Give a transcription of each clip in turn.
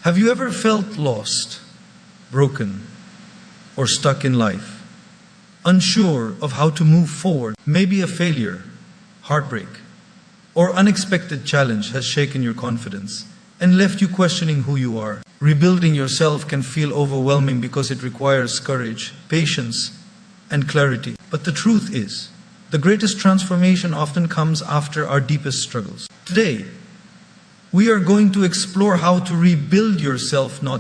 Have you ever felt lost, broken, or stuck in life, unsure of how to move forward? Maybe a failure, heartbreak, or unexpected challenge has shaken your confidence and left you questioning who you are. Rebuilding yourself can feel overwhelming because it requires courage, patience, and clarity. But the truth is, the greatest transformation often comes after our deepest struggles. Today, we are going to explore how to rebuild yourself, not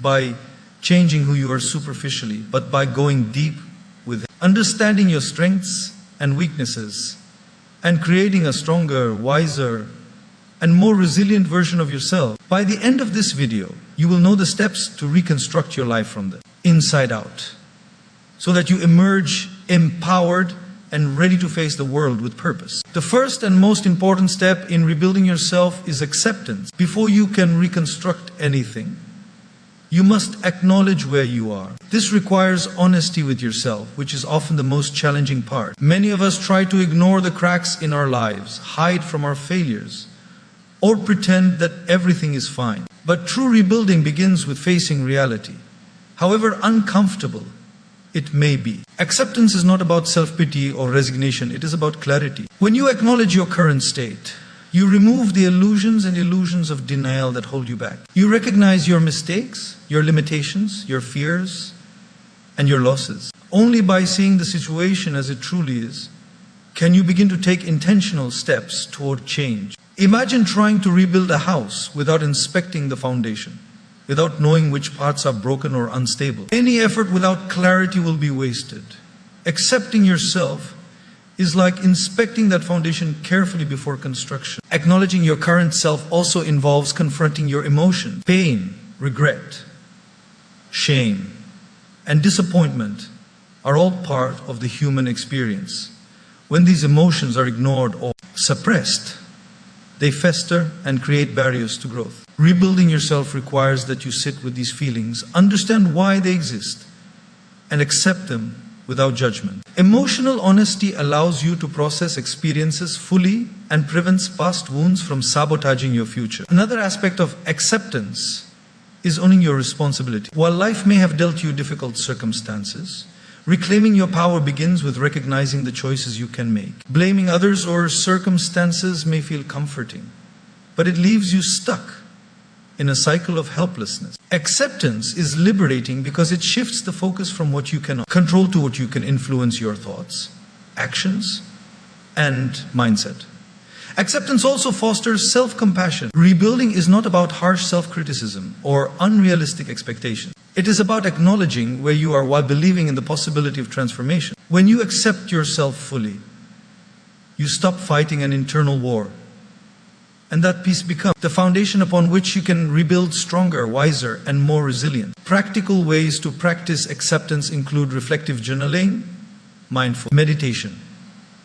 by changing who you are superficially, but by going deep within. Understanding your strengths and weaknesses, and creating a stronger, wiser, and more resilient version of yourself. By the end of this video, you will know the steps to reconstruct your life from the inside out, so that you emerge empowered and ready to face the world with purpose. The first and most important step in rebuilding yourself is acceptance. Before you can reconstruct anything, you must acknowledge where you are. This requires honesty with yourself, which is often the most challenging part. Many of us try to ignore the cracks in our lives, hide from our failures, or pretend that everything is fine. But true rebuilding begins with facing reality, however uncomfortable it may be. Acceptance is not about self-pity or resignation, it is about clarity. When you acknowledge your current state, you remove the illusions of denial that hold you back. You recognize your mistakes, your limitations, your fears, and your losses. Only by seeing the situation as it truly is, can you begin to take intentional steps toward change. Imagine trying to rebuild a house without inspecting the foundation, without knowing which parts are broken or unstable. Any effort without clarity will be wasted. Accepting yourself is like inspecting that foundation carefully before construction. Acknowledging your current self also involves confronting your emotions. Pain, regret, shame, and disappointment are all part of the human experience. When these emotions are ignored or suppressed, they fester and create barriers to growth. Rebuilding yourself requires that you sit with these feelings, understand why they exist, and accept them without judgment. Emotional honesty allows you to process experiences fully and prevents past wounds from sabotaging your future. Another aspect of acceptance is owning your responsibility. While life may have dealt you difficult circumstances, reclaiming your power begins with recognizing the choices you can make. Blaming others or circumstances may feel comforting, but it leaves you stuck in a cycle of helplessness. Acceptance is liberating because it shifts the focus from what you cannot control to what you can influence: your thoughts, actions, and mindset. Acceptance also fosters self-compassion. Rebuilding is not about harsh self-criticism or unrealistic expectations. It is about acknowledging where you are while believing in the possibility of transformation. When you accept yourself fully, you stop fighting an internal war. And that peace becomes the foundation upon which you can rebuild stronger, wiser, and more resilient. Practical ways to practice acceptance include reflective journaling, mindful meditation,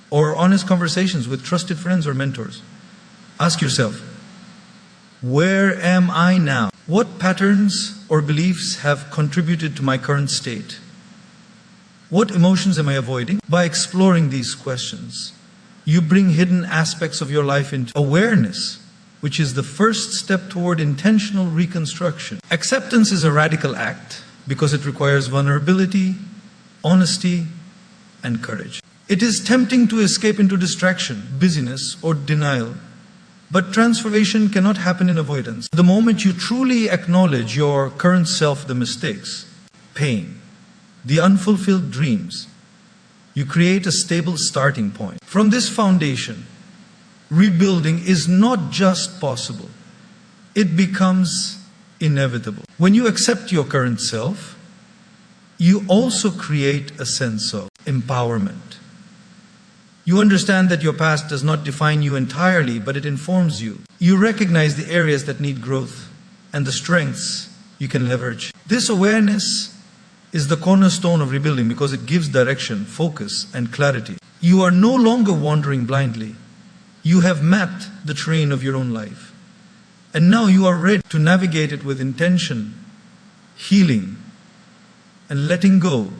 or honest conversations with trusted friends or mentors. Ask yourself, where am I now? What patterns or beliefs have contributed to my current state? What emotions am I avoiding? By exploring these questions, you bring hidden aspects of your life into awareness, which is the first step toward intentional reconstruction. Acceptance is a radical act because it requires vulnerability, honesty, and courage. It is tempting to escape into distraction, busyness, or denial, but transformation cannot happen in avoidance. The moment you truly acknowledge your current self, the mistakes, pain, the unfulfilled dreams, you create a stable starting point. From this foundation, rebuilding is not just possible, it becomes inevitable. When you accept your current self, you also create a sense of empowerment. You understand that your past does not define you entirely, but it informs you. You recognize the areas that need growth and the strengths you can leverage. This awareness is the cornerstone of rebuilding because it gives direction, focus, and clarity. You are no longer wandering blindly. You have mapped the terrain of your own life. And now you are ready to navigate it with intention. Healing and letting go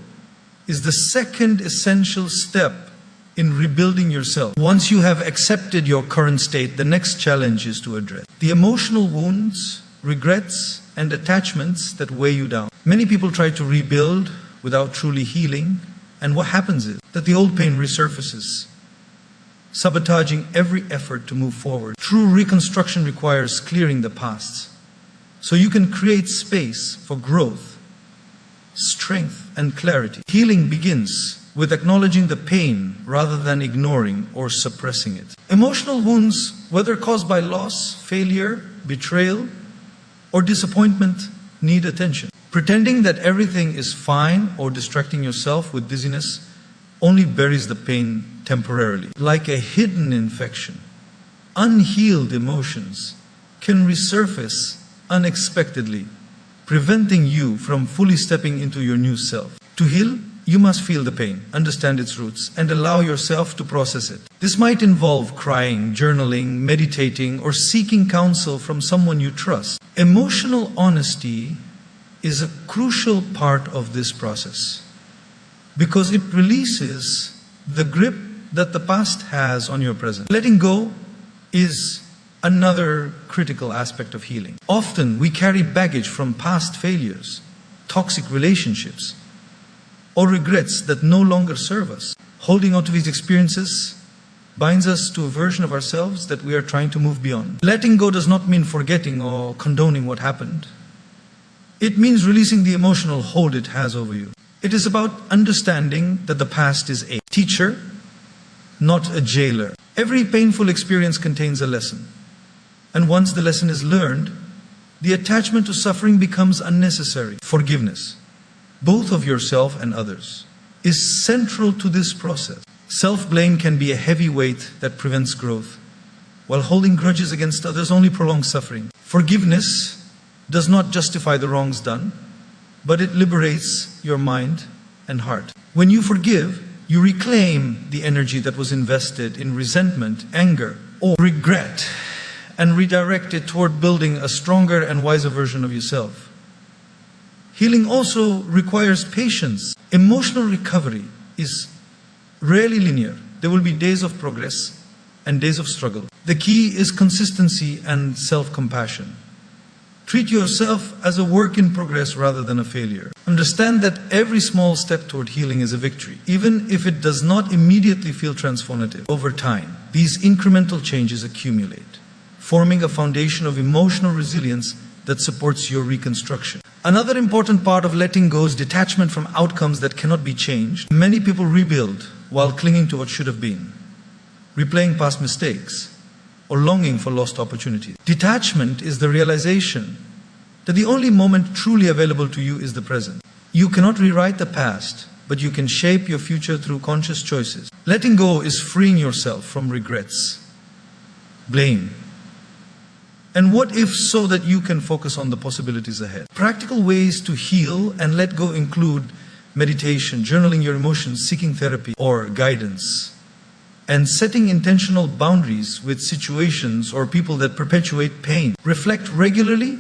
is the second essential step in rebuilding yourself. Once you have accepted your current state, the next challenge is to address the emotional wounds regrets, and attachments that weigh you down. Many people try to rebuild without truly healing, and what happens is that the old pain resurfaces, sabotaging every effort to move forward. True reconstruction requires clearing the past, so you can create space for growth, strength, and clarity. Healing begins with acknowledging the pain rather than ignoring or suppressing it. Emotional wounds, whether caused by loss, failure, betrayal, or disappointment, need attention. Pretending that everything is fine or distracting yourself with busyness only buries the pain temporarily. Like a hidden infection, unhealed emotions can resurface unexpectedly, preventing you from fully stepping into your new self. To heal, you must feel the pain, understand its roots, and allow yourself to process it. This might involve crying, journaling, meditating, or seeking counsel from someone you trust. Emotional honesty is a crucial part of this process because it releases the grip that the past has on your present. Letting go is another critical aspect of healing. Often we carry baggage from past failures, toxic relationships, or regrets that no longer serve us. Holding on to these experiences binds us to a version of ourselves that we are trying to move beyond. Letting go does not mean forgetting or condoning what happened. It means releasing the emotional hold it has over you. It is about understanding that the past is a teacher, not a jailer. Every painful experience contains a lesson. And once the lesson is learned, the attachment to suffering becomes unnecessary. Forgiveness, both of yourself and others, is central to this process. Self-blame can be a heavy weight that prevents growth, while holding grudges against others only prolongs suffering. Forgiveness does not justify the wrongs done, but it liberates your mind and heart. When you forgive, you reclaim the energy that was invested in resentment, anger, or regret, and redirect it toward building a stronger and wiser version of yourself. Healing also requires patience. Emotional recovery is rarely linear. There will be days of progress and days of struggle. The key is consistency and self-compassion. Treat yourself as a work in progress rather than a failure. Understand that every small step toward healing is a victory, even if it does not immediately feel transformative. Over time, these incremental changes accumulate, forming a foundation of emotional resilience that supports your reconstruction. Another important part of letting go is detachment from outcomes that cannot be changed. Many people rebuild while clinging to what should have been, replaying past mistakes, or longing for lost opportunities. Detachment is the realization that the only moment truly available to you is the present. You cannot rewrite the past, but you can shape your future through conscious choices. Letting go is freeing yourself from regrets, blame, and what if, so that you can focus on the possibilities ahead. Practical ways to heal and let go include meditation, journaling your emotions, seeking therapy or guidance, and setting intentional boundaries with situations or people that perpetuate pain. Reflect regularly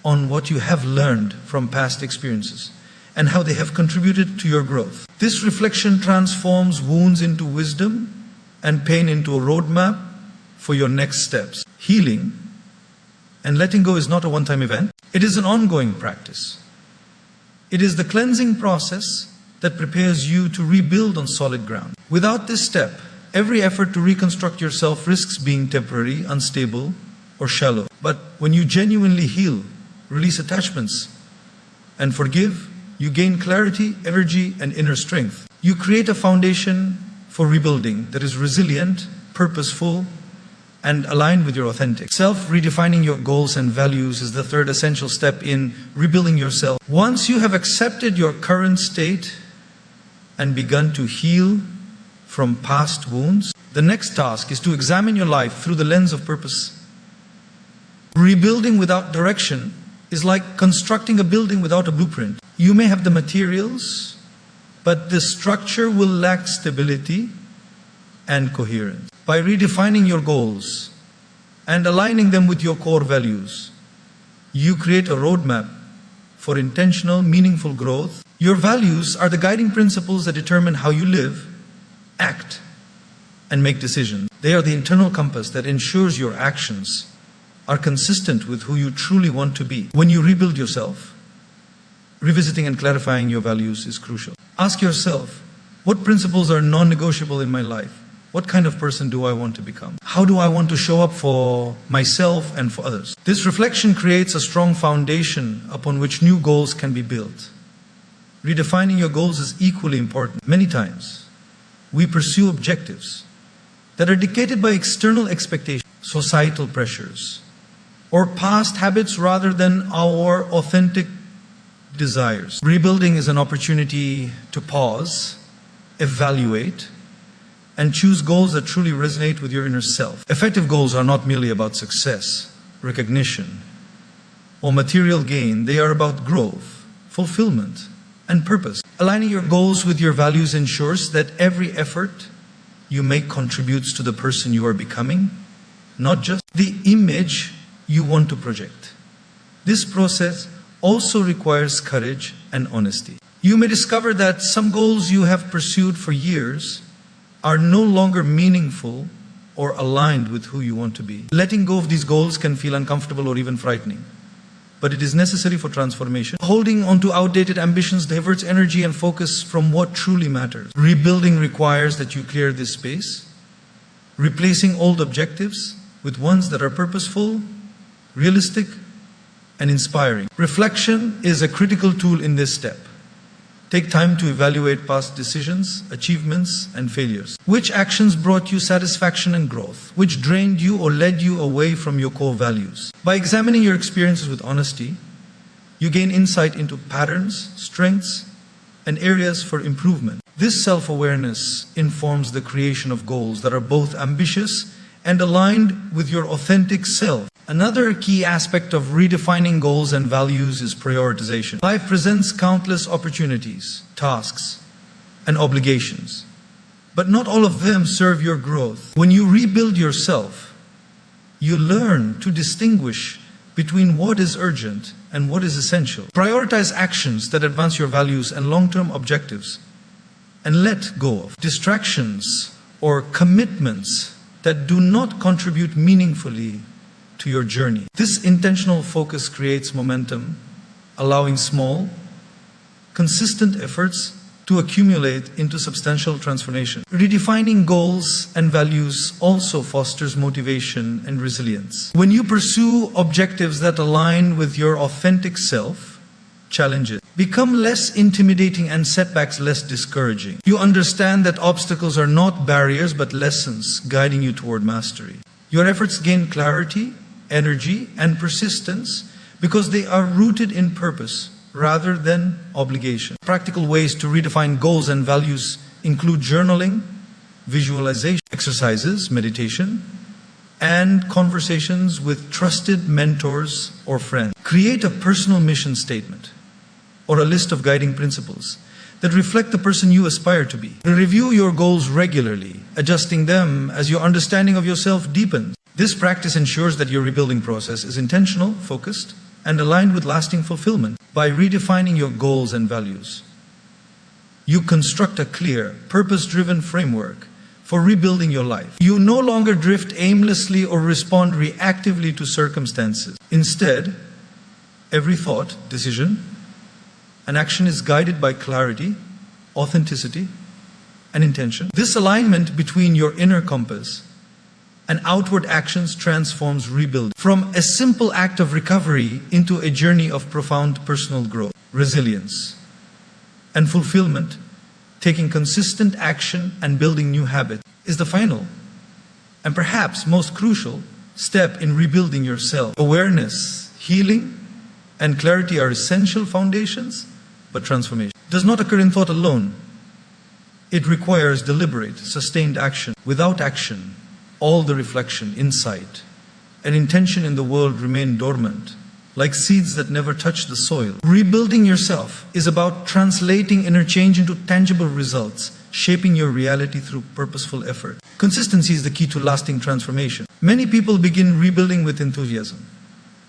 on what you have learned from past experiences and how they have contributed to your growth. This reflection transforms wounds into wisdom and pain into a roadmap for your next steps. Healing and letting go is not a one-time event. It is an ongoing practice. It is the cleansing process that prepares you to rebuild on solid ground. Without this step, every effort to reconstruct yourself risks being temporary, unstable, or shallow. But when you genuinely heal, release attachments, and forgive, you gain clarity, energy, and inner strength. You create a foundation for rebuilding that is resilient, purposeful, and aligned with your authentic self. Redefining your goals and values is the third essential step in rebuilding yourself. Once you have accepted your current state and begun to heal from past wounds, the next task is to examine your life through the lens of purpose. Rebuilding without direction is like constructing a building without a blueprint. You may have the materials, but the structure will lack stability and coherence. By redefining your goals and aligning them with your core values, you create a roadmap for intentional, meaningful growth. Your values are the guiding principles that determine how you live, act, and make decisions. They are the internal compass that ensures your actions are consistent with who you truly want to be. When you rebuild yourself, revisiting and clarifying your values is crucial. Ask yourself, what principles are non-negotiable in my life? What kind of person do I want to become? How do I want to show up for myself and for others? This reflection creates a strong foundation upon which new goals can be built. Redefining your goals is equally important. Many times, we pursue objectives that are dictated by external expectations, societal pressures, or past habits rather than our authentic desires. Rebuilding is an opportunity to pause, evaluate, and choose goals that truly resonate with your inner self. Effective goals are not merely about success, recognition, or material gain. They are about growth, fulfillment, and purpose. Aligning your goals with your values ensures that every effort you make contributes to the person you are becoming, not just the image you want to project. This process also requires courage and honesty. You may discover that some goals you have pursued for years are no longer meaningful or aligned with who you want to be. Letting go of these goals can feel uncomfortable or even frightening, but it is necessary for transformation. Holding onto outdated ambitions diverts energy and focus from what truly matters. Rebuilding requires that you clear this space, replacing old objectives with ones that are purposeful, realistic, and inspiring. Reflection is a critical tool in this step. Take time to evaluate past decisions, achievements, and failures. Which actions brought you satisfaction and growth? Which drained you or led you away from your core values? By examining your experiences with honesty, you gain insight into patterns, strengths, and areas for improvement. This self-awareness informs the creation of goals that are both ambitious and aligned with your authentic self. Another key aspect of redefining goals and values is prioritization. Life presents countless opportunities, tasks, and obligations, but not all of them serve your growth. When you rebuild yourself, you learn to distinguish between what is urgent and what is essential. Prioritize actions that advance your values and long-term objectives, and let go of distractions or commitments that do not contribute meaningfully to your journey. This intentional focus creates momentum, allowing small, consistent efforts to accumulate into substantial transformation. Redefining goals and values also fosters motivation and resilience. When you pursue objectives that align with your authentic self, challenges become less intimidating and setbacks less discouraging. You understand that obstacles are not barriers but lessons guiding you toward mastery. Your efforts gain clarity, energy, and persistence because they are rooted in purpose rather than obligation. Practical ways to redefine goals and values include journaling, visualization exercises, meditation, and conversations with trusted mentors or friends. Create a personal mission statement or a list of guiding principles that reflect the person you aspire to be. Review your goals regularly, adjusting them as your understanding of yourself deepens. This practice ensures that your rebuilding process is intentional, focused, and aligned with lasting fulfillment. By redefining your goals and values, you construct a clear, purpose-driven framework for rebuilding your life. You no longer drift aimlessly or respond reactively to circumstances. Instead, every thought, decision, and action is guided by clarity, authenticity, and intention. This alignment between your inner compass and outward actions transforms rebuilding from a simple act of recovery into a journey of profound personal growth, resilience, and fulfillment. Taking consistent action and building new habits is the final and perhaps most crucial step in rebuilding yourself. Awareness, healing, and clarity are essential foundations, but transformation does not occur in thought alone. It requires deliberate, sustained action. Without action, all the reflection, insight, and intention in the world remain dormant, like seeds that never touch the soil. Rebuilding yourself is about translating inner change into tangible results, shaping your reality through purposeful effort. Consistency is the key to lasting transformation. Many people begin rebuilding with enthusiasm,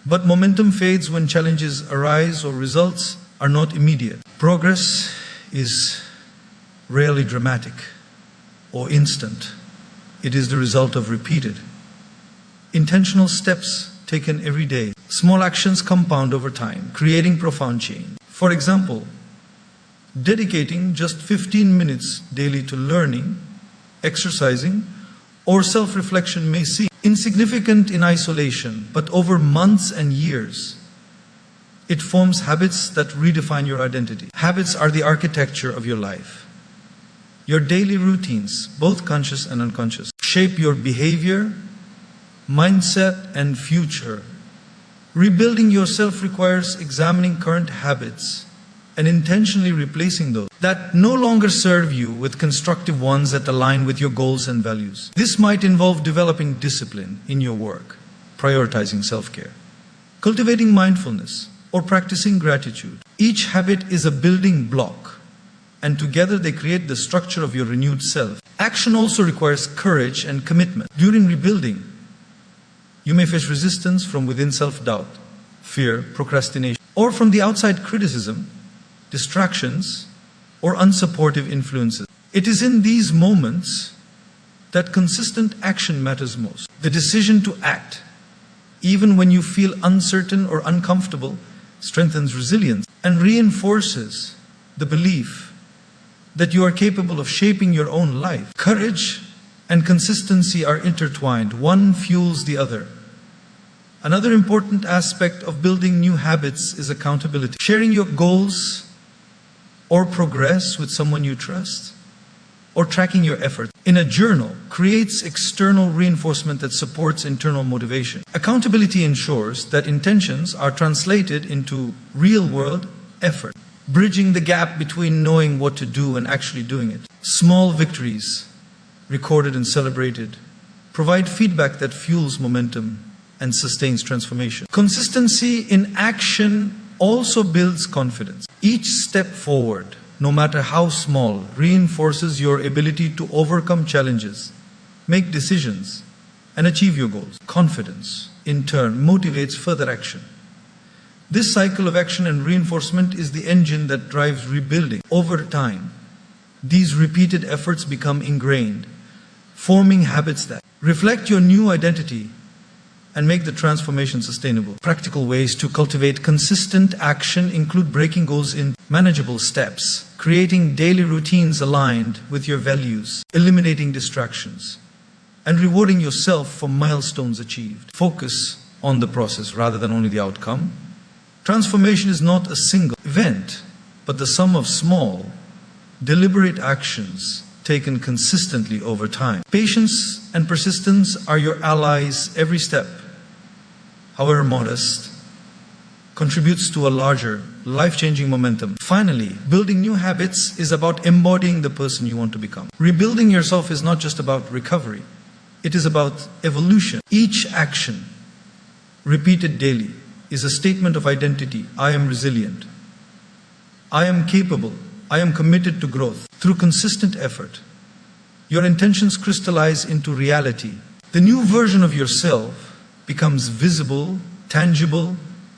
but momentum fades when challenges arise or results are not immediate. Progress is rarely dramatic or instant. It is the result of repeated, intentional steps taken every day. Small actions compound over time, creating profound change. For example, dedicating just 15 minutes daily to learning, exercising, or self-reflection may seem insignificant in isolation, but over months and years, it forms habits that redefine your identity. Habits are the architecture of your life. Your daily routines, both conscious and unconscious, shape your behavior, mindset, and future. Rebuilding yourself requires examining current habits and intentionally replacing those that no longer serve you with constructive ones that align with your goals and values. This might involve developing discipline in your work, prioritizing self-care, cultivating mindfulness, or practicing gratitude. Each habit is a building block, and together they create the structure of your renewed self. Action also requires courage and commitment. During rebuilding, you may face resistance from within, self-doubt, fear, procrastination, or from the outside, criticism, distractions, or unsupportive influences. It is in these moments that consistent action matters most. The decision to act, even when you feel uncertain or uncomfortable, strengthens resilience and reinforces the belief that you are capable of shaping your own life. Courage and consistency are intertwined. One fuels the other. Another important aspect of building new habits is accountability. Sharing your goals or progress with someone you trust, or tracking your efforts in a journal creates external reinforcement that supports internal motivation. Accountability ensures that intentions are translated into real-world effort, bridging the gap between knowing what to do and actually doing it. Small victories, recorded and celebrated, provide feedback that fuels momentum and sustains transformation. Consistency in action also builds confidence. Each step forward, no matter how small, reinforces your ability to overcome challenges, make decisions, and achieve your goals. Confidence, in turn, motivates further action. This cycle of action and reinforcement is the engine that drives rebuilding. Over time, these repeated efforts become ingrained, forming habits that reflect your new identity and make the transformation sustainable. Practical ways to cultivate consistent action include breaking goals into manageable steps, creating daily routines aligned with your values, eliminating distractions, and rewarding yourself for milestones achieved. Focus on the process rather than only the outcome. Transformation is not a single event, but the sum of small, deliberate actions taken consistently over time. Patience and persistence are your allies. Every step, however modest, contributes to a larger, life-changing momentum. Finally, building new habits is about embodying the person you want to become. Rebuilding yourself is not just about recovery. It is about evolution. Each action, repeated daily, is a statement of identity. I am resilient. I am capable. I am committed to growth. Through consistent effort, your intentions crystallize into reality. The new version of yourself becomes visible, tangible,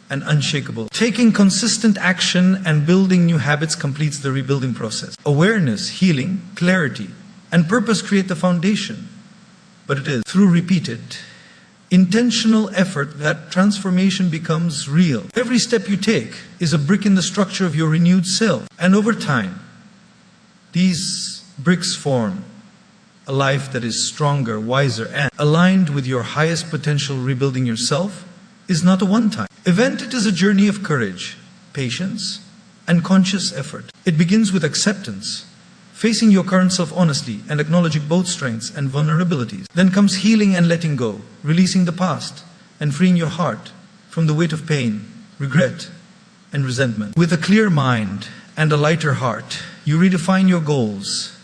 and unshakable. Taking consistent action and building new habits completes the rebuilding process. Awareness, healing, clarity, and purpose create the foundation. But it is through repeated, intentional effort that transformation becomes real. Every step you take is a brick in the structure of your renewed self. And over time, these bricks form a life that is stronger, wiser, and aligned with your highest potential. Rebuilding yourself is not a one-time event. It is a journey of courage, patience, and conscious effort. It begins with acceptance, facing your current self honestly and acknowledging both strengths and vulnerabilities. Then comes healing and letting go, releasing the past and freeing your heart from the weight of pain, regret, and resentment. With a clear mind and a lighter heart, you redefine your goals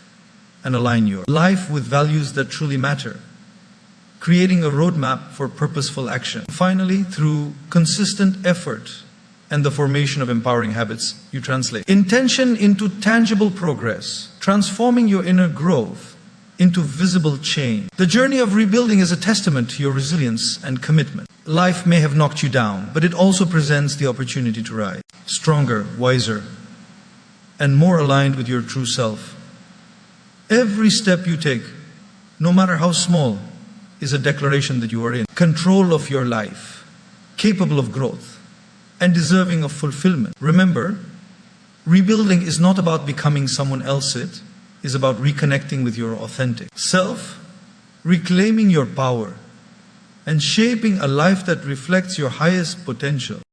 and align your life with values that truly matter, creating a roadmap for purposeful action. Finally, through consistent effort and the formation of empowering habits, you translate intention into tangible progress, transforming your inner growth into visible change. The journey of rebuilding is a testament to your resilience and commitment. Life may have knocked you down, but it also presents the opportunity to rise, stronger, wiser, and more aligned with your true self. Every step you take, no matter how small, is a declaration that you are in control of your life capable of growth, and deserving of fulfillment. Remember, rebuilding is not about becoming someone else. It is about reconnecting with your authentic self, reclaiming your power, and shaping a life that reflects your highest potential.